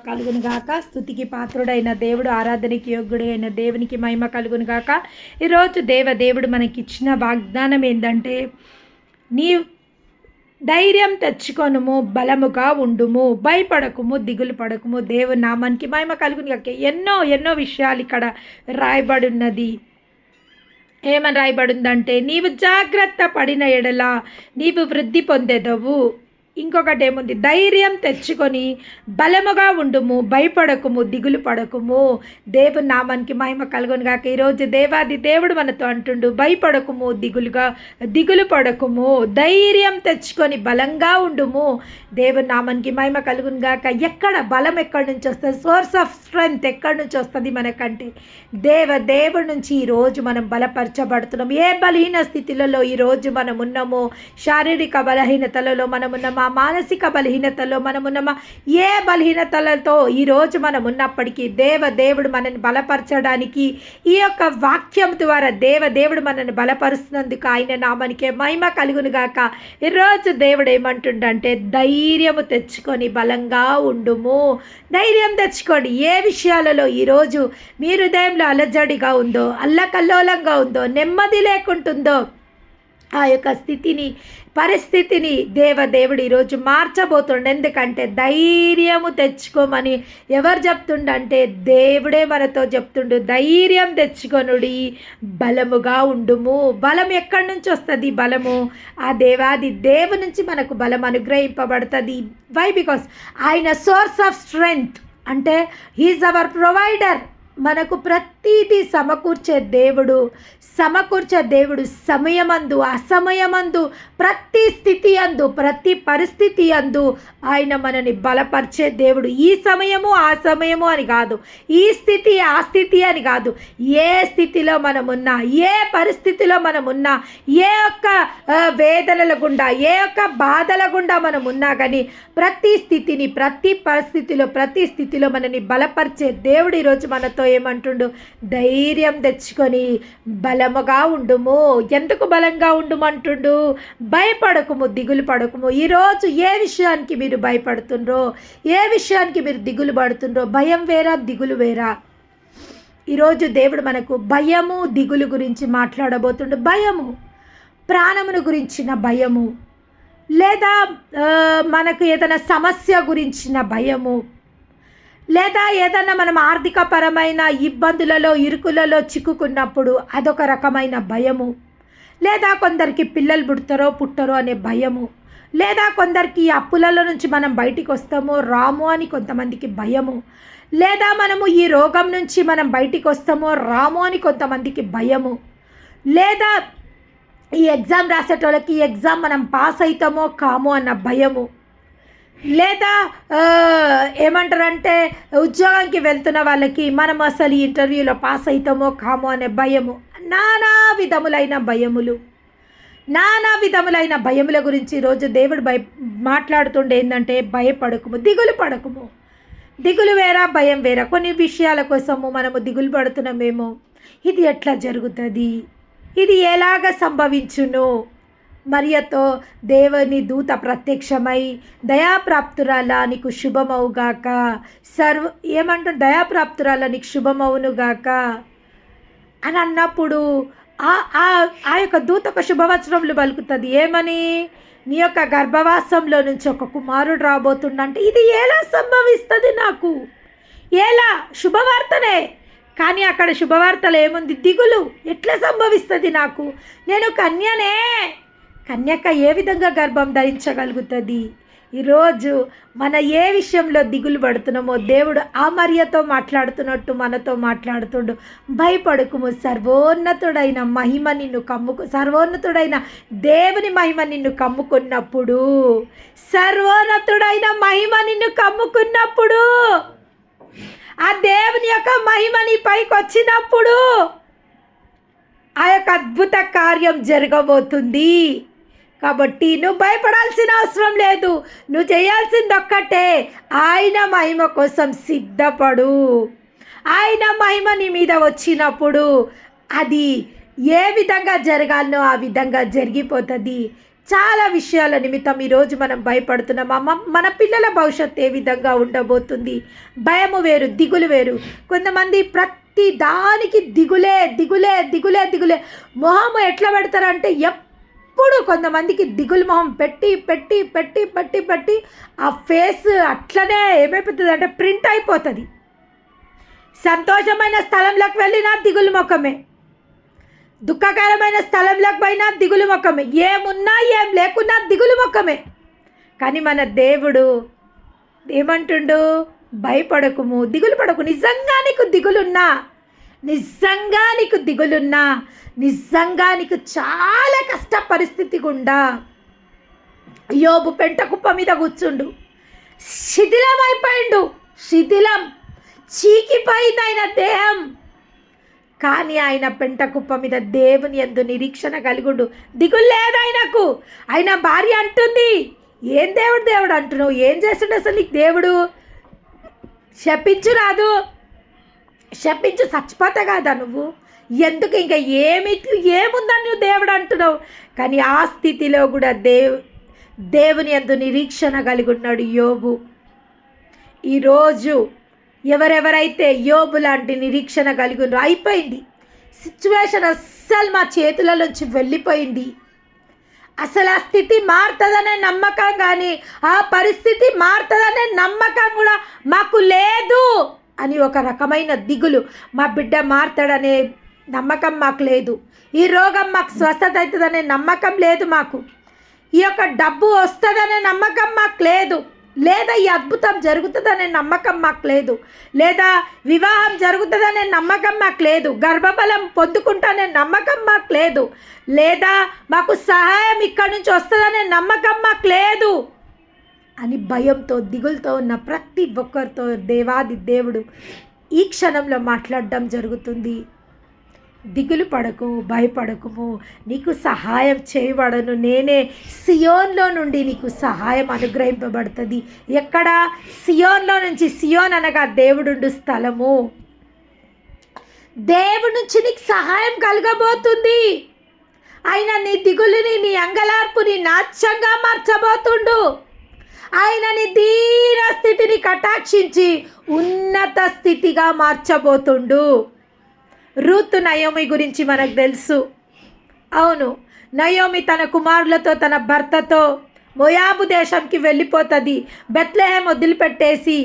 కలుగును గాక. స్తుతికి పాత్రుడైన దేవుడు, ఆరాధనకి యోగ్యుడైన దేవునికి మహిమ కలుగును గాక. ఈరోజు దేవుడు మనకిచ్చిన వాగ్దానం ఏంటంటే, నీ ధైర్యం తెచ్చుకొనుము, బలముగా ఉండుము, భయపడకుము, దిగులు పడకుము. దేవుని నామానికి మహిమ కలుగును గాక. ఎన్నో విషయాలు ఇక్కడ రాయబడి ఉన్నది. ఏమని రాయబడిందంటే, నీవు జాగ్రత్త పడిన ఎడల నీవు వృద్ధి పొందెదవు. ఇంకొకటి ఏముంది, ధైర్యం తెచ్చుకొని బలముగా ఉండుము, భయపడకుము, దిగులు పడకుము. దేవుని నామానికి మహిమ కలుగును గాక. ఈరోజు దేవాది దేవుడు మనతో అంటుండు, భయపడకుము, దిగులు పడకుము, ధైర్యం తెచ్చుకొని బలంగా ఉండుము. దేవుని నామానికి మహిమ కలుగును గాక. బలం ఎక్కడి నుంచి వస్తుంది? సోర్స్ ఆఫ్ స్ట్రెంగ్త్ ఎక్కడి నుంచి వస్తుంది మనకంటే? దేవుడి నుంచి ఈరోజు మనం బలపరచబడుతున్నాం. ఏ బలహీన స్థితిలలో ఈరోజు మనం ఉన్నామో, శారీరక బలహీనతలలో మనం ఉన్నామా, మానసిక బలహీనతలో మనం ఉన్నామా, ఏ బలహీనతలతో ఈరోజు మనం ఉన్నప్పటికీ దేవుడు మనల్ని బలపరచడానికి ఈ యొక్క వాక్యం ద్వారా దేవుడు మనల్ని బలపరుస్తున్నందుకు ఆయన నామానికే మహిమ కలుగును గాక. ఈరోజు దేవుడు ఏమంటుండంటే, ధైర్యము తెచ్చుకొని బలంగా ఉండుము. ధైర్యం తెచ్చుకోండి. ఏ విషయాలలో ఈరోజు మీ హృదయంలో అలజడిగా ఉందో, అల్లకల్లోలంగా ఉందో, నెమ్మది లేకుంటుందో, ఆ యొక్క పరిస్థితిని దేవుడు ఈరోజు మార్చబోతుండే. ఎందుకంటే ధైర్యము తెచ్చుకోమని ఎవరు చెప్తుండంటే, దేవుడే మనతో చెప్తుండు, ధైర్యం తెచ్చుకొనుడి, బలముగా ఉండుము. బలం ఎక్కడి నుంచి వస్తుంది? బలము ఆ దేవుడి నుంచి మనకు బలం అనుగ్రహింపబడుతుంది. వై? బికాస్ ఆయన సోర్స్ ఆఫ్ స్ట్రెంగ్త్, అంటే హీఈస్ అవర్ ప్రొవైడర్. మనకు ప్రతిదీ సమకూర్చే దేవుడు సమయమందు, అసమయమందు, ప్రతి స్థితి అందు, ప్రతి పరిస్థితి అందు ఆయన మనని బలపరిచే దేవుడు. ఈ సమయము ఆ సమయము అని కాదు, ఈ స్థితి ఆ స్థితి అని కాదు. ఏ స్థితిలో మనమున్నా, ఏ పరిస్థితిలో మనమున్నా, ఏ ఒక్క వేదనల గుండా, ఏ ఒక్క బాధల గుండా మనం ఉన్నా కానీ ప్రతి స్థితిని, ప్రతి పరిస్థితిలో, ప్రతి స్థితిలో మనని బలపరిచే దేవుడు ఈరోజు మనతో ఏమంటుండు, ధైర్యం తెచ్చుకొని బలముగా ఉండుము. ఎందుకు బలంగా ఉండుమంటుండు? భయపడకుము, దిగులు పడకుము. ఈరోజు ఏ విషయానికి మీరు భయపడుతుండ్రో, ఏ విషయానికి మీరు దిగులు పడుతుండ్రో, భయం వేరా, దిగులు వేరా? ఈరోజు దేవుడు మనకు భయము, దిగులు గురించి మాట్లాడబోతుండు. భయము, ప్రాణమును గురించిన భయము, లేదా మనకు ఏదైనా సమస్య గురించిన భయము, లేదా ఏదైనా మనం ఆర్థికపరమైన ఇబ్బందులలో, ఇరుకులలో చిక్కుకున్నప్పుడు అదొక రకమైన భయము, లేదా కొందరికి పిల్లలు పుట్టరో అనే భయము, లేదా కొందరికి అప్పులలో నుంచి మనం బయటికి వస్తామో రాము అని కొంతమందికి భయము, లేదా మనము ఈ రోగం నుంచి మనం బయటికి వస్తామో రాము అని కొంతమందికి భయము, లేదా ఈ ఎగ్జామ్ రాసేటోళ్ళకి ఈ ఎగ్జామ్ మనం పాస్ అవుతామో కామో అన్న భయము, లేదా ఏమంటారంటే ఉద్యోగానికి వెళ్తున్న వాళ్ళకి మనం అసలు ఈ ఇంటర్వ్యూలో పాస్ అవుతామో కామో అనే భయము. నానా విధములైన భయముల గురించి ఈరోజు దేవుడు మాట్లాడుతుండే ఏంటంటే, భయపడకుము, దిగులు పడకుము. దిగులు వేరా, భయం వేరా. కొన్ని విషయాల కోసము మనము దిగులు పడుతున్నామేమో, ఇది ఎట్లా జరుగుతుంది, ఇది ఎలాగ సంభవించును. మరియతో దేవుని దూత ప్రత్యక్షమై, దయాప్రాప్తురాలా నీకు శుభమవుగాక, ఏమంటారు, దయాప్రాప్తురాలా నీకు శుభమవునుగాక అని అన్నప్పుడు ఆ యొక్క దూత ఒక శుభవచనములు పలుకుతుంది. ఏమని? నీ యొక్క గర్భవాసంలో నుంచి ఒక కుమారుడు రాబోతుండంటే ఇది ఎలా సంభవిస్తుంది నాకు? ఎలా? శుభవార్తనే. కానీ అక్కడ శుభవార్తలు ఏముంది? దిగులు. ఎట్లా సంభవిస్తుంది నాకు? నేను కన్యక ఏ విధంగా గర్భం ధరించగలుగుతుంది? ఈరోజు మన ఏ విషయంలో దిగులు పడుతున్నామో దేవుడు ఆ మరియతో మాట్లాడుతున్నట్టు మనతో మాట్లాడుతుండు. భయపడకుము, సర్వోన్నతుడైన దేవుని మహిమ నిన్ను కమ్ముకున్నప్పుడు, ఆ దేవుని యొక్క మహిమ నీ పైకి వచ్చినప్పుడు ఆ యొక్క అద్భుత కార్యం జరగబోతుంది. కాబట్టి నువ్వు భయపడాల్సిన అవసరం లేదు. నువ్వు చేయాల్సింది ఒక్కటే, ఆయన మహిమ కోసం సిద్ధపడు. ఆయన మహిమ నీ మీద వచ్చినప్పుడు అది ఏ విధంగా జరగాలనో ఆ విధంగా జరిగిపోతుంది. చాలా విషయాల నిమిత్తం ఈరోజు మనం భయపడుతున్నాం. మన పిల్లల భవిష్యత్తు ఏ విధంగా ఉండబోతుంది? భయము వేరు, దిగులు వేరు. కొంతమంది ప్రతి దానికి దిగులే దిగులే దిగులే దిగులే మొహము ఎట్లా పెడతారంటే ఎప్పుడు కొంతమందికి దిగులు మొహం పెట్టి పెట్టి పెట్టి పెట్టి పెట్టి ఆ ఫేస్ అట్లనే ఏమైపోతుంది అంటే ప్రింట్ అయిపోతుంది. సంతోషమైన స్థలంలోకి వెళ్ళినా దిగులు ముఖమే, దుఃఖకరమైన స్థలంలోకి పోయినా దిగులు ముఖమే, ఏమున్నా ఏం లేకున్నా దిగులు ముఖమే. కానీ మన దేవుడు ఏమంటుండు? భయపడకుము, దిగులు పడకు. నిజంగా నీకు దిగులున్నా, నిజంగా నీకు దిగులున్నా, నిజంగా నీకు చాలా కష్ట పరిస్థితి గుండా యోబు పెంట కుప్ప మీద కూర్చుండు, శిథిలం అయిపోయిండు, శిథిలం చీకిపోయింది ఆయన దేహం. కానీ ఆయన పెంట కుప్ప మీద దేవుని యందు నిరీక్షణ కలిగుండు, దిగులు లేదు ఆయనకు. ఆయన భార్య అంటుంది, ఏం దేవుడు దేవుడు అంటున్నావు, ఏం చేస్తుండే అసలు నీకు దేవుడు? శపించు రాదు, శపించు చచ్చిపోతా కాదా నువ్వు? ఎందుకు ఇంకా ఏముందని నువ్వు దేవుడు అంటున్నావు? కానీ ఆ స్థితిలో కూడా దేవుని యందు నిరీక్షణ కలిగి ఉన్నాడు యోబు. ఈరోజు ఎవరెవరైతే యోబు లాంటి నిరీక్షణ కలిగి ఉన్నారో, అయిపోయింది సిచ్యువేషన్, అస్సలు మా చేతుల నుంచి వెళ్ళిపోయింది, అసలు ఆ స్థితి మారుతుందనే నమ్మకం కానీ ఆ పరిస్థితి మారుతుందనే నమ్మకం కూడా మాకు లేదు అని ఒక రకమైన దిగులు, మా బిడ్డ మారుతాడనే నమ్మకం మాకు లేదు, ఈ రోగం మాకు స్వస్థత అవుతుందనే నమ్మకం లేదు మాకు, ఈ యొక్క డబ్బు వస్తుందనే నమ్మకం మాకు లేదు, లేదా ఈ అద్భుతం జరుగుతుందనే నమ్మకం మాకు లేదు, లేదా వివాహం జరుగుతుందనే నమ్మకం మాకు లేదు, గర్భఫలం పొందుకుంటానే నమ్మకం మాకు లేదు, లేదా మాకు సహాయం ఇక్కడి నుంచి వస్తుందనే నమ్మకం మాకు లేదు అని భయంతో దిగులతో ఉన్న ప్రతి ఒక్కరితో దేవాది దేవుడు ఈ క్షణంలో మాట్లాడడం జరుగుతుంది. దిగులు పడకు, భయపడకుము, నీకు సహాయం చేయబడను, నేనే సియోన్లో నుండి నీకు సహాయం అనుగ్రహింపబడుతుంది. ఎక్కడ? సియోన్లో నుంచి. సియోన్ అనగా దేవుడుండు స్థలము. దేవుడి నుంచి నీకు సహాయం కలగబోతుంది. ఆయన నీ దిగులుని, నీ అంగలార్పుని నాట్యంగా మార్చబోతుండు. ఆయన నీ దీన స్థితిని కటాక్షించి ఉన్నత స్థితిగా మార్చబోతుండు. రూతు నయోమి గురించి మనకు తెలుసు. అవును, నయోమి తన కుమారులతో తన భర్తతో మోయాబు దేశంకి వెళ్ళిపోతుంది. బెత్లెహేం వదిలిపెట్టేసి,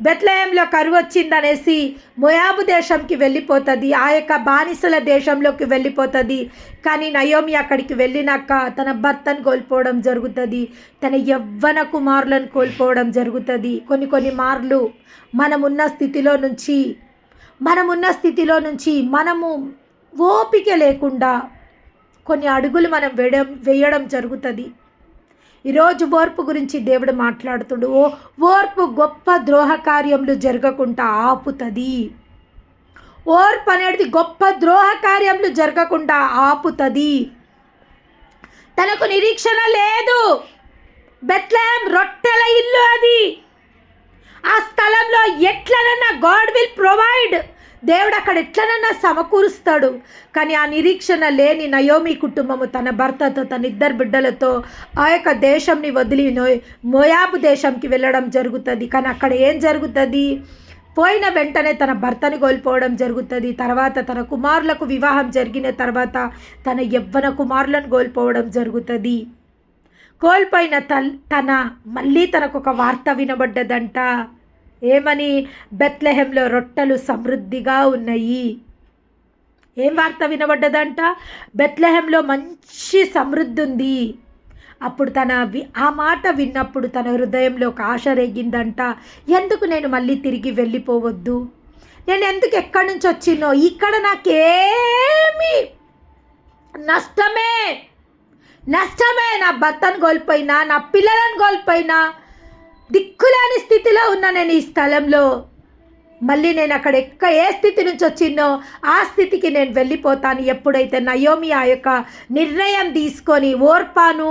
బెత్లెహేంలో కరువు వచ్చిందనేసి మోయాబు దేశంకి వెళ్ళిపోతుంది, ఆ యొక్క బానిసల దేశంలోకి వెళ్ళిపోతుంది. కానీ నయోమి అక్కడికి వెళ్ళినాక తన భర్తను కోల్పోవడం జరుగుతుంది, తన యవ్వన కుమారులను కోల్పోవడం జరుగుతుంది. కొన్ని మార్లు మనమున్న స్థితిలో నుంచి మనము ఓపిక లేకుండా కొన్ని అడుగులు మనం వేయడం జరుగుతుంది. ఈరోజు ఓర్పు గురించి దేవుడు మాట్లాడుతుండు. ఓర్పు గొప్ప ద్రోహ కార్యములు జరగకుండా ఆపుతుంది. ఓర్పు అనేది గొప్ప ద్రోహ కార్యములు జరగకుండా ఆపుతుంది. తనకు నిరీక్షణ లేదు. బెత్లెహేం రొట్టెల ఇల్లు అది. ఆ స్థలంలో ఎట్లనన్నా గాడ్ విల్ ప్రొవైడ్, దేవుడు అక్కడ ఎట్లనన్నా సమకూరుస్తాడు. కానీ ఆ నిరీక్షణ లేని నయోమి కుటుంబము తన భర్తతో, తన 2 బిడ్డలతో ఆ యొక్క దేశంని వదిలి మోయాబు దేశంకి వెళ్ళడం జరుగుతుంది. కానీ అక్కడ ఏం జరుగుతుంది? పోయిన వెంటనే తన భర్తని కోల్పోవడం జరుగుతుంది. తర్వాత తన కుమారులకు వివాహం జరిగిన తర్వాత తన యవ్వన కుమారులను కోల్పోవడం జరుగుతుంది. కోల్పోయిన మళ్ళీ తనకు ఒక వార్త వినబడ్డదంట. ఏమని? బెత్లెహేంలో రొట్టెలు సమృద్ధిగా ఉన్నాయి. ఏం వార్త వినబడ్డదంట? బెత్లెహేంలో మంచి సమృద్ధి ఉంది. అప్పుడు ఆ మాట విన్నప్పుడు తన హృదయంలో ఒక ఆశ రేగిందంట. ఎందుకు నేను మళ్ళీ తిరిగి వెళ్ళిపోవద్దు? నేను ఎందుకు ఎక్కడి నుంచి వచ్చినో, ఇక్కడ నాకేమి నష్టమే. నా భర్తను కోల్పోయినా, నా పిల్లలను కోల్పోయినా, దిక్కులేని స్థితిలో ఉన్నా నేను ఈ స్థలంలో. మళ్ళీ నేను అక్కడ ఏ స్థితి నుంచి వచ్చిందో ఆ స్థితికి నేను వెళ్ళిపోతాను. ఎప్పుడైతే నయోమి ఆ యొక్క నిర్ణయం తీసుకొని ఓర్పాను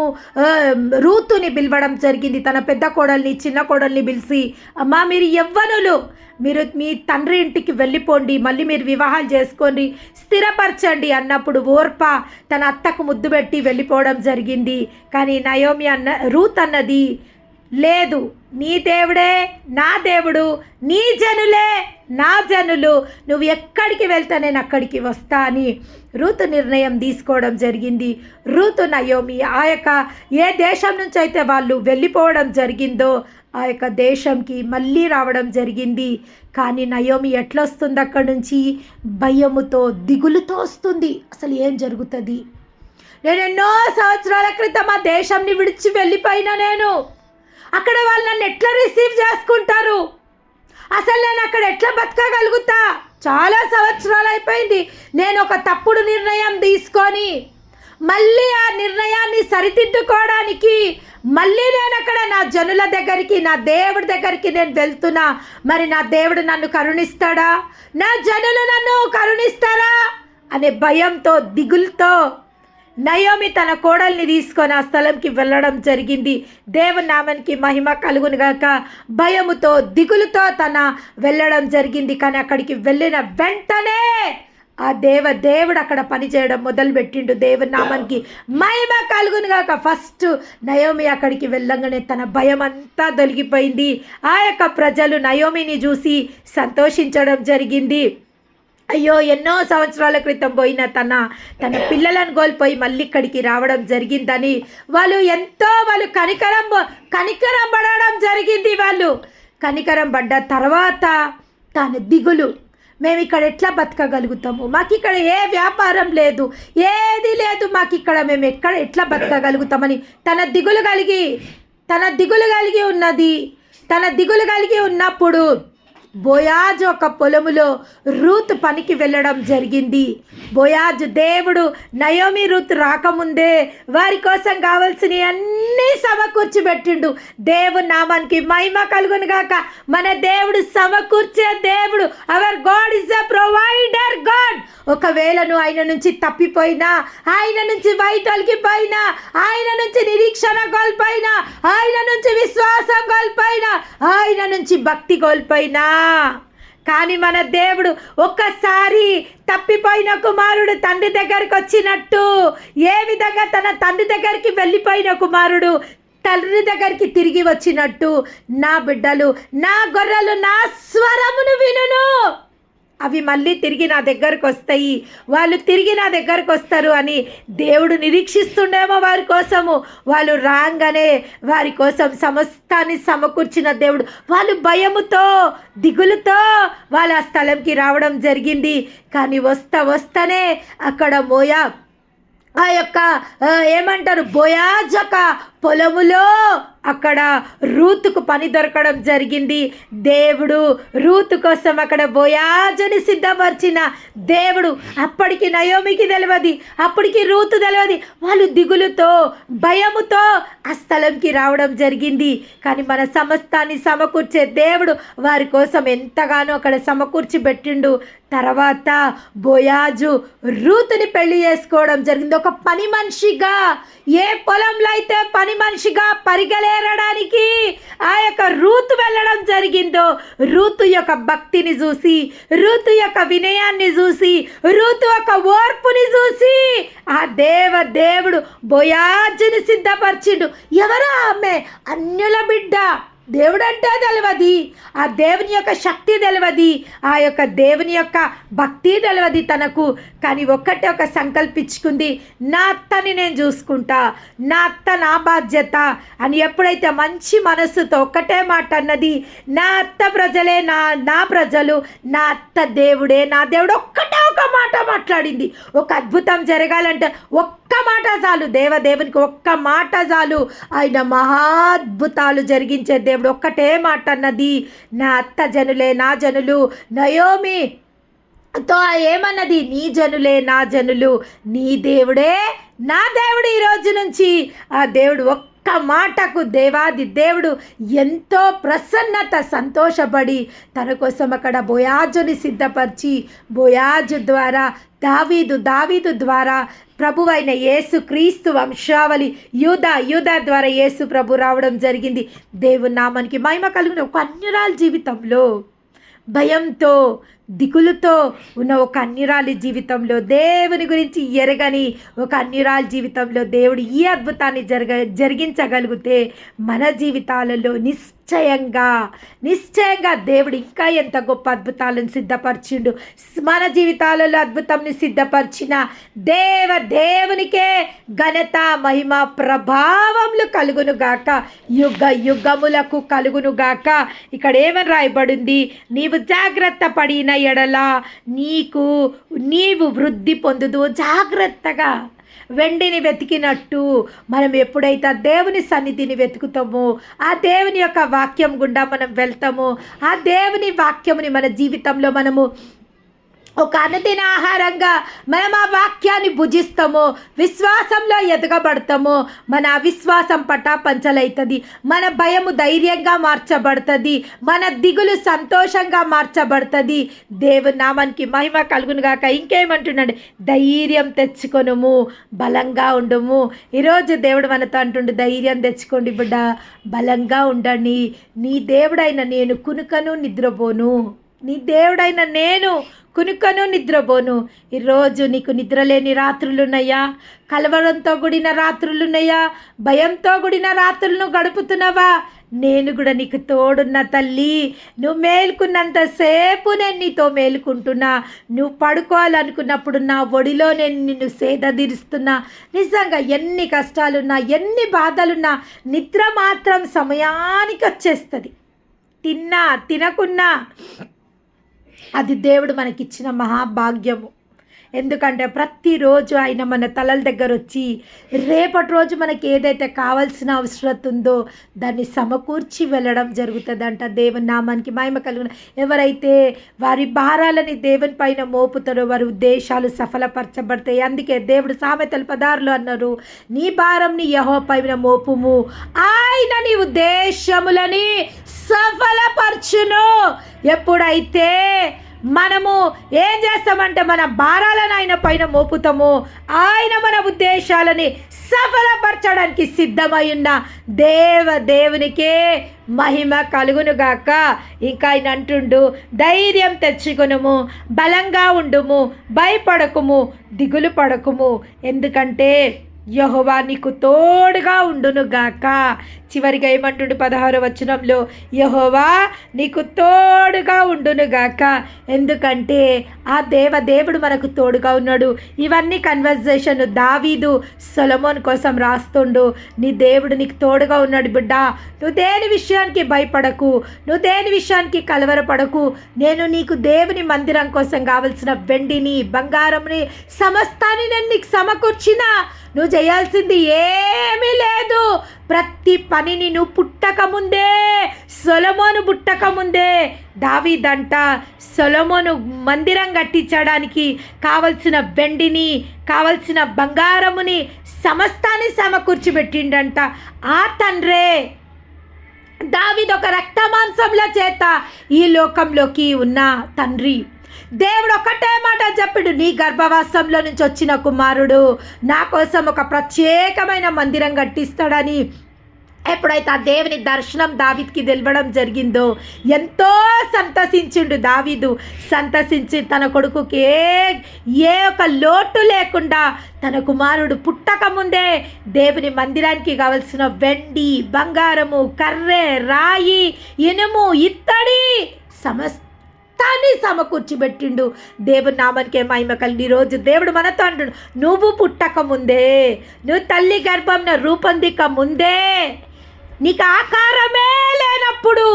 రూతుని పిలవడం జరిగింది. తన పెద్ద కోడల్ని చిన్న కోడల్ని పిలిచి, అమ్మా మీరు యవ్వనులు, మీరు మీ తండ్రి ఇంటికి వెళ్ళిపోండి, మళ్ళీ మీరు వివాహాలు చేసుకోండి, స్థిరపరచండి అన్నప్పుడు ఓర్ప తన అత్తకు ముద్దు పెట్టి వెళ్ళిపోవడం జరిగింది. కానీ నయోమి రూత్ అన్నది, లేదు, నీ దేవుడే నా దేవుడు, నీ జనులే నా జనులు, నువ్వు ఎక్కడికి వెళ్తా నేను అక్కడికి వస్తా అని రూతు నిర్ణయం తీసుకోవడం జరిగింది. రూతు నయోమి ఆ యొక్క ఏ దేశం నుంచి అయితే వాళ్ళు వెళ్ళిపోవడం జరిగిందో ఆ యొక్క దేశంకి మళ్ళీ రావడం జరిగింది. కానీ నయోమి ఎట్లొస్తుంది అక్కడి నుంచి? భయముతో దిగులుతో వస్తుంది. అసలు ఏం జరుగుతుంది? నేను ఎన్నో సంవత్సరాల క్రితం ఆ దేశంని విడిచి వెళ్ళిపోయినా, నేను అక్కడ వాళ్ళు నన్ను ఎట్లా రిసీవ్ చేసుకుంటారు, అసలు నేను అక్కడ ఎట్లా బతకగలుగుతా? చాలా సంవత్సరాలు అయిపోయింది నేను ఒక తప్పుడు నిర్ణయం తీసుకొని, మళ్ళీ ఆ నిర్ణయాన్ని సరిదిద్దుకోవడానికి మళ్ళీ నేను అక్కడ నా జనుల దగ్గరికి, నా దేవుడి దగ్గరికి నేను వెళ్తున్నా. మరి నా దేవుడు నన్ను కరుణిస్తాడా? నా జనులు నన్ను కరుణిస్తారా అనే భయంతో, దిగులుతో నయోమి తన కోడల్ని తీసుకొని ఆ స్థలంకి వెళ్ళడం జరిగింది. దేవుని నామానికి మహిమ కలుగును గాక. భయముతో, దిగులుతో తన వెళ్ళడం జరిగింది. కానీ అక్కడికి వెళ్ళిన వెంటనే ఆ దేవుడు అక్కడ పనిచేయడం మొదలుపెట్టిండు. దేవుని నామానికి మహిమ కలుగును గాక. ఫస్ట్ నయోమి అక్కడికి వెళ్ళంగానే తన భయం అంతా తొలగిపోయింది. ఆ యొక్క ప్రజలు నయోమిని చూసి సంతోషించడం జరిగింది. అయ్యో, ఎన్నో సంవత్సరాల క్రితం పోయిన తన పిల్లలను కోల్పోయి మళ్ళీ ఇక్కడికి రావడం జరిగిందని వాళ్ళు కనికరం పడడం జరిగింది. వాళ్ళు కనికరం పడ్డ తర్వాత తన దిగులు, మేము ఇక్కడ ఎట్లా బతకగలుగుతాము, మాకు ఇక్కడ ఏ వ్యాపారం లేదు, ఏది లేదు, మాకు ఇక్కడ మేము ఎట్లా బతకగలుగుతామని తన దిగులు కలిగి ఉన్నప్పుడు బోయాజు ఒక పొలములో రూత్ పనికి వెళ్ళడం జరిగింది. బోయాజు దేవుడు నయోమి రూత్ రాకముందే వారి కోసం కావాల్సిన అన్నీ సమకూర్చి పెట్టిండు. దేవుని నామానికి మహిమ కలుగును గాక. మన దేవుడు సమకూర్చే దేవుడు. Hour God is a provider God. ఒకవేళ నువ్వు ఆయన నుంచి తప్పిపోయినా, ఆయన నుంచి వైతొలిగిపోయినా, ఆయన నుంచి నిరీక్షణ కోల్పోయినా, ఆయన నుంచి విశ్వాసం కోల్పోయినా, ఆయన నుంచి భక్తి కోల్పోయినా, కానీ మన దేవుడు ఒక్కసారి తప్పిపోయిన కుమారుడు తండ్రి దగ్గరికి వచ్చినట్టు, ఏ విధంగా తన తండ్రి దగ్గరికి వెళ్ళిపోయిన కుమారుడు తండ్రి దగ్గరికి తిరిగి వచ్చినట్టు, నా బిడ్డలు, నా గొర్రెలు నా స్వరమును వినును, అవి మళ్ళీ తిరిగి నా దగ్గరకు వస్తాయి, వాళ్ళు తిరిగి నా దగ్గరకు వస్తారు అని దేవుడు నిరీక్షిస్తుండేమో వారి కోసము. వాళ్ళు రాగానే వారి కోసం సమస్తాన్ని సమకూర్చిన దేవుడు. వాళ్ళు భయముతో, దిగులుతో వాళ్ళు ఆ స్థలంకి రావడం జరిగింది. కానీ వస్తానే అక్కడ ఆ యొక్క బోయాజ్ యొక్క పొలములో అక్కడ రూతుకు పని దొరకడం జరిగింది. దేవుడు రూతు కోసం అక్కడ బోయాజుని సిద్ధపరిచిన దేవుడు. అప్పటికి నయోమికి తెలియదు, అప్పటికి రూతు తెలియదు. వాళ్ళు దిగులుతో, భయముతో ఆ స్థలంకి రావడం జరిగింది. కానీ మన సమస్తాన్ని సమకూర్చే దేవుడు వారి కోసం ఎంతగానో అక్కడ సమకూర్చి పెట్టిండు. తర్వాత బోయాజు రూతుని పెళ్లి చేసుకోవడం జరిగింది. ఒక పని మనిషిగా, ఏ పొలంలో అయితే పని మనిషిగా పరిగెలేరడానికి ఆ యొక్క రూతు వెళ్ళడం జరిగిందో, రూతు యొక్క భక్తిని చూసి, రూతు యొక్క వినయాన్ని చూసి, రూతు యొక్క ఓర్పుని చూసి ఆ దేవుడు బోయాజుని సిద్ధపరిచిండు. ఎవరా ఆమె? అన్యుల బిడ్డ. దేవుడు అంటే తెలియదు, ఆ దేవుని యొక్క శక్తి తెలియదు, ఆ యొక్క దేవుని యొక్క భక్తి తెలియదు తనకు. కానీ ఒక సంకల్పించుకుంది, నా అత్తని నేను చూసుకుంటా, నా అత్త నా బాధ్యత అని ఎప్పుడైతే మంచి మనస్సుతో ఒక్కటే మాట అన్నది, నా అత్త ప్రజలే నా ప్రజలు, నా అత్త దేవుడే నా దేవుడు, ఒక మాట మాట్లాడింది. ఒక అద్భుతం జరగాలంటే ఒక్క మాట చాలు, దేవునికి ఒక్క మాట చాలు, ఆయన మహాద్భుతాలు జరిగించే దేవుడు. ఒక్కటే మాట అన్నది, నా అత్త జనులే నా జనులు. నయోమితో ఏమన్నది? నీ జనులే నా జనులు, నీ దేవుడే నా దేవుడు. ఈ రోజు నుంచి ఆ దేవుడు ఒక్క మాటకు దేవాది దేవుడు ఎంతో ప్రసన్నత సంతోషపడి తన కోసం అక్కడ బోయాజుని సిద్ధపరిచి బోయాజు ద్వారా దావీదు ద్వారా ప్రభువైన యేసు క్రీస్తు వంశావళి యూదా ద్వారా యేసు ప్రభు రావడం జరిగింది. దేవుని నామానికి మహిమ కలుగున ఒక అన్యురాల జీవితంలో భయంతో దిగులుతో ఉన్న ఒక అన్యురాలి జీవితంలో దేవుని గురించి ఎరగని ఒక అన్యురాలి జీవితంలో దేవుడు ఈ అద్భుతాన్ని జరిగించగలిగితే మన జీవితాలలో నిశ్చయంగా దేవుడు ఇంకా ఎంత గొప్ప అద్భుతాలను సిద్ధపరిచిండు. మన జీవితాలలో అద్భుతంని సిద్ధపరిచిన దేవునికే ఘనత మహిమ ప్రభావములు కలుగునుగాక, యుగములకు కలుగునుగాక. ఇక్కడ ఏమని రాయబడింది? నీవు జాగ్రత్త పడిన ఎడల నీవు వృద్ధి పొందుదు. జాగ్రత్తగా వెండిని వెతికినట్టు మనం ఎప్పుడైతే ఆ దేవుని సన్నిధిని వెతుకుతామో, ఆ దేవుని యొక్క వాక్యం గుండా మనం వెళ్తామో, ఆ దేవుని వాక్యముని మన జీవితంలో మనము ఒక అనుదిన ఆహారంగా మనం ఆ వాక్యాన్ని భుజిస్తామో, విశ్వాసంలో ఎదగబడతామో, మన అవిశ్వాసం పటాపంచలవుతుంది, మన భయము ధైర్యంగా మార్చబడుతుంది, మన దిగులు సంతోషంగా మార్చబడుతుంది. దేవుని నామానికి మహిమ కలుగునుగాక. ఇంకేమంటున్నాడు? ధైర్యం తెచ్చుకొనుము, బలంగా ఉండుము. ఈరోజు దేవుడు మనతో అంటుండు, ధైర్యం తెచ్చుకోండి బిడ్డ, బలంగా ఉండండి. నీ దేవుడైన నేను కునుకను నిద్రపోను, నీ దేవుడైన నేను కునుకను నిద్రపోను. ఈరోజు నీకు నిద్రలేని రాత్రులున్నాయా? కలవరంతో కూడిన రాత్రులున్నాయా? భయంతో కూడిన రాత్రులను గడుపుతున్నావా? నేను కూడా నీకు తోడున్న తల్లి. నువ్వు మేలుకున్నంతసేపు నేను నీతో మేలుకుంటున్నా. నువ్వు పడుకోవాలనుకున్నప్పుడు నా ఒడిలో నేను నిన్ను సేదతీరుస్తున్నా. నిజంగా ఎన్ని కష్టాలున్నా, ఎన్ని బాధలున్నా నిద్ర మాత్రం సమయానికి వచ్చేస్తుంది. తిన్నా తినకున్నా అది దేవుడు మనకిచ్చిన మహాభాగ్యము. ఎందుకంటే ప్రతిరోజు ఆయన మన తలల దగ్గర వచ్చి రేపటి రోజు మనకి ఏదైతే కావాల్సిన అవసరం ఉందో దాన్ని సమకూర్చి వెళ్ళడం జరుగుతుందంట. దేవుని నామానికి మహిమ కలుగున. ఎవరైతే వారి భారాలని దేవుని పైన మోపుతారో వారి ఉద్దేశాలు సఫలపరచబడతాయి. అందుకే దేవుడు సామెతల 16లో అన్నారు, నీ భారంని యెహోవా పైన మోపుము, ఆయన నీ ఉద్దేశములని సఫలపరచును. ఎప్పుడైతే మనము ఏం చేస్తామంటే మన భారాలను ఆయన పైన మోపుతాము, ఆయన మన ఉద్దేశాలని సఫలపరచడానికి సిద్ధమై ఉన్న దేవునికే మహిమ కలుగునుగాక. ఇంకా ఆయన అంటుండు, ధైర్యం తెచ్చుకొనుము, బలంగా ఉండుము, భయపడకుము, దిగులు పడకుము, ఎందుకంటే యెహోవా నీకు తోడుగా ఉండునుగాక. చివరిగా ఏమంటుండు 16వ వచనంలో, యెహోవా నీకు తోడుగా ఉండునుగాక. ఎందుకంటే ఆ దేవుడు మనకు తోడుగా ఉన్నాడు. ఇవన్నీ కన్వర్జేషన్ దావీదు సొలొమోన్ కోసం రాస్తుండు. నీ దేవుడు నీకు తోడుగా ఉన్నాడు బిడ్డ, నువ్వు దేని విషయానికి భయపడకు, నువ్వు దేని విషయానికి కలవరపడకు. నేను నీకు దేవుని మందిరం కోసం కావలసిన వెండిని బంగారంని సమస్తాన్ని నేను నీకు సమకూర్చిన. నువ్వు చేయాల్సింది ఏమీ లేదు. ప్రతి పనిని నువ్వు పుట్టకముందే, సొలొమోను పుట్టకముందే దావీదంట సొలొమోను మందిరం కట్టించడానికి కావలసిన వెండిని, కావలసిన బంగారముని సమస్తాన్ని సమకూర్చిపెట్టిండంట. ఆ తండ్రే దావీదు ఒక రక్తమాంసంల చేత ఈ లోకంలోకి ఉన్న తండ్రి. దేవుడు ఒకటే మాట చెప్పాడు, నీ గర్భవాసంలో నుంచి వచ్చిన కుమారుడు నా కోసం ఒక ప్రత్యేకమైన మందిరం కట్టిస్తాడని. ఎప్పుడైతే ఆ దేవుని దర్శనం దావీదుకి తెలవడం జరిగిందో ఎంతో సంతసించిండు దావీదు. సంతసించి తన కొడుకుకి ఏ ఒక లోటు లేకుండా తన కుమారుడు పుట్టకముందే దేవుని మందిరానికి కావలసిన వెండి, బంగారము, కర్రె, రాయి, ఇనుము, ఇత్తడి సమస్తాన్ని సమకూర్చిపెట్టిండు. దేవుని నామానికే మహిమ కలిగి. ఈరోజు దేవుడు మనతో అంటుడు, నువ్వు పుట్టకముందే, నువ్వు తల్లి గర్భంలో రూపొందిక ముందే, నీకు ఆకారమే లేనప్పుడు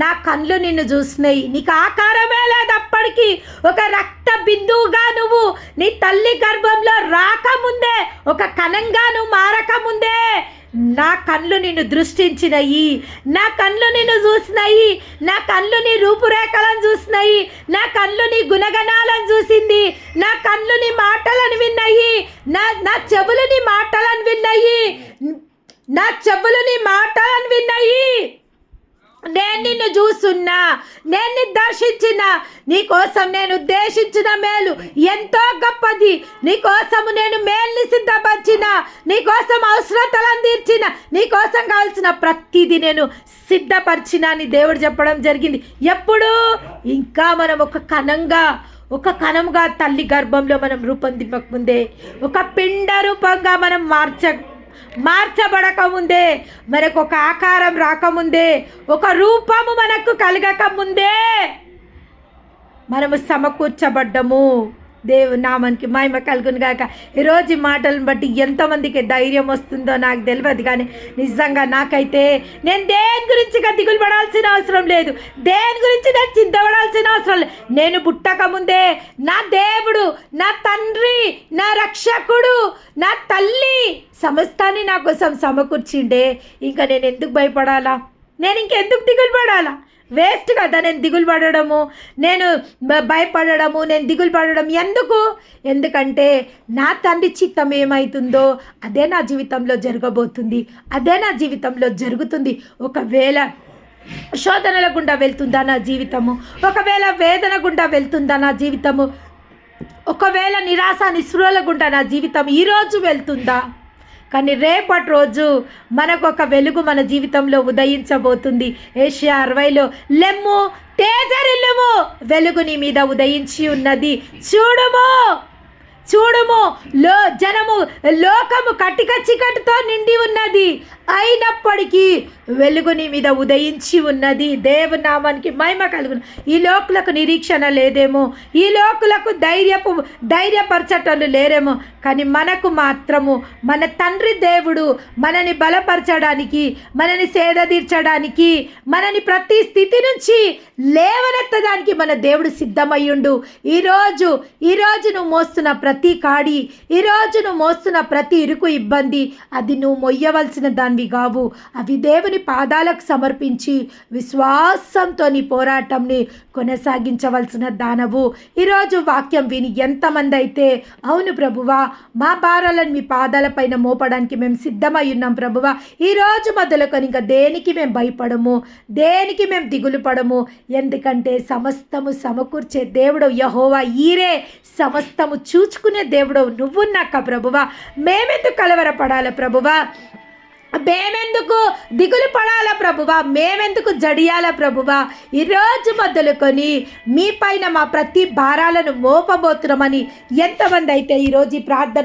నా కళ్ళు నిన్ను చూసినాయి. నీకు ఆకారమే లేదప్పటికీ ఒక రక్త బిందువుగా నువ్వు నీ తల్లి గర్భంలో రాకముందే, ఒక కణంగా నువ్వు మారకముందే నా కళ్ళు నిన్ను దృష్టించినయి, నా కళ్ళు నిన్ను చూసినాయి, నా కళ్ళు నీ రూపురేఖలను చూసినాయి, నా కళ్ళు నీ గుణగణాలను చూసింది, నా కళ్ళు నీ మాటలను విన్నాయి, నా చెవులు నీ మాటలను విన్నాయి. నా చెవులు నీ మాటలను విన్నాయి. నేను నిన్ను చూస్తున్నా, నేను నిన్ను దర్శించిన, నీకోసం నేను ఉద్దేశించిన మేలు ఎంతో గొప్పది. నీకోసము నేను మేలుని సిద్ధపరిచిన, నీకోసం అవసరతలను తీర్చిన, నీకోసం కావాల్సిన ప్రతిదీ నేను సిద్ధపరిచిన అని దేవుడు చెప్పడం జరిగింది. ఎప్పుడు ఇంకా మనం ఒక కణంగా తల్లి గర్భంలో మనం రూపొందింపకముందే, ఒక పిండ రూపంగా మనం మార్చబడకముందే, మనకు ఒక ఆకారం రాకముందే, ఒక రూపము మనకు కలగకముందే మనము సమకూర్చబడ్డము. దేవుని నామానికి మహిమ కలుగును గాక. ఈరోజు ఈ మాటలను బట్టి ఎంతమందికి ధైర్యం వస్తుందో నాకు తెలియదు, కానీ నిజంగా నాకైతే నేను దేని గురించి దిగులు పడాల్సిన అవసరం లేదు, దేని గురించి నేను చింతపడాల్సిన అవసరం లేదు. నేను పుట్టకముందే నా దేవుడు, నా తండ్రి, నా రక్షకుడు, నా తల్లి సమస్తాన్ని నా కోసం సమకూర్చిండే. ఇంకా నేను ఎందుకు భయపడాలా? నేను ఇంకెందుకు దిగులు పడాలా? వేస్ట్ కదా నేను దిగులు పడడము, నేను భయపడము, నేను దిగులు పడడం ఎందుకు? ఎందుకంటే నా తండ్రి చిత్తం ఏమవుతుందో అదే నా జీవితంలో జరగబోతుంది, అదే నా జీవితంలో జరుగుతుంది. ఒకవేళ శోధనల గుండా వెళ్తుందా నా జీవితము, ఒకవేళ వేదన గుండా వెళ్తుందా నా జీవితము, ఒకవేళ నిరాశ నిస్పృహల గుండా నా జీవితం ఈరోజు వెళ్తుందా? కానీ రేపటి రోజు మనకు ఒక వెలుగు మన జీవితంలో ఉదయించబోతుంది. ఏషియా 60లో లెమ్ము తేజరిల్లుము, వెలుగు నీ మీద ఉదయించి ఉన్నది, చూడుము లోకము కటిక చీకటితో నిండి ఉన్నది, అయినప్పటికీ వెలుగు నీ మీద ఉదయించి ఉన్నది. దేవుని నామానికి మహిమ కలుగును. ఈ లోకులకు నిరీక్షణ లేదేమో, ఈ లోకులకు ధైర్యపరచటలు లేరేమో, కానీ మనకు మాత్రము మన తండ్రి దేవుడు మనని బలపరచడానికి, మనని సేద తీర్చడానికి, మనని ప్రతి స్థితి నుంచి లేవనెత్తడానికి మన దేవుడు సిద్ధమయ్యుండు. ఈరోజు నువ్వు మోస్తున్న ప్రతి కాడి, ఈరోజు నువ్వు మోస్తున్న ప్రతి ఇరుకు ఇబ్బంది, అది నువ్వు మొయ్యవలసిన దానివి కావు. అవి దేవుని పాదాలకు సమర్పించి విశ్వాసంతో నీ పోరాటంని కొనసాగించవలసిన దానవు. ఈరోజు వాక్యం విని ఎంతమంది అయితే అవును ప్రభువా, మా భారాలను మీ పాదాలపైన మోపడానికి మేము సిద్ధమై ఉన్నాం ప్రభువా, ఈరోజు మొదలుకొని ఇంకా దేనికి మేము భయపడము, దేనికి మేము దిగులు పడము, ఎందుకంటే సమస్తము సమకూర్చే దేవుడు యెహోవా ఈరే, సమస్తము చూచుకునే దేవుడు నువ్వున్నాక ప్రభువా, మేమెందుకు కలవరపడాల ప్రభువా, మేమెందుకు దిగులు పడాలా ప్రభువా, మేమెందుకు జడియాలా ప్రభువా? ఈరోజు మొదలుకొని మీ పైన మా ప్రతి భారాలను మోపబోతున్నామని ఎంతమంది అయితే ఈరోజు ఈ ప్రార్థన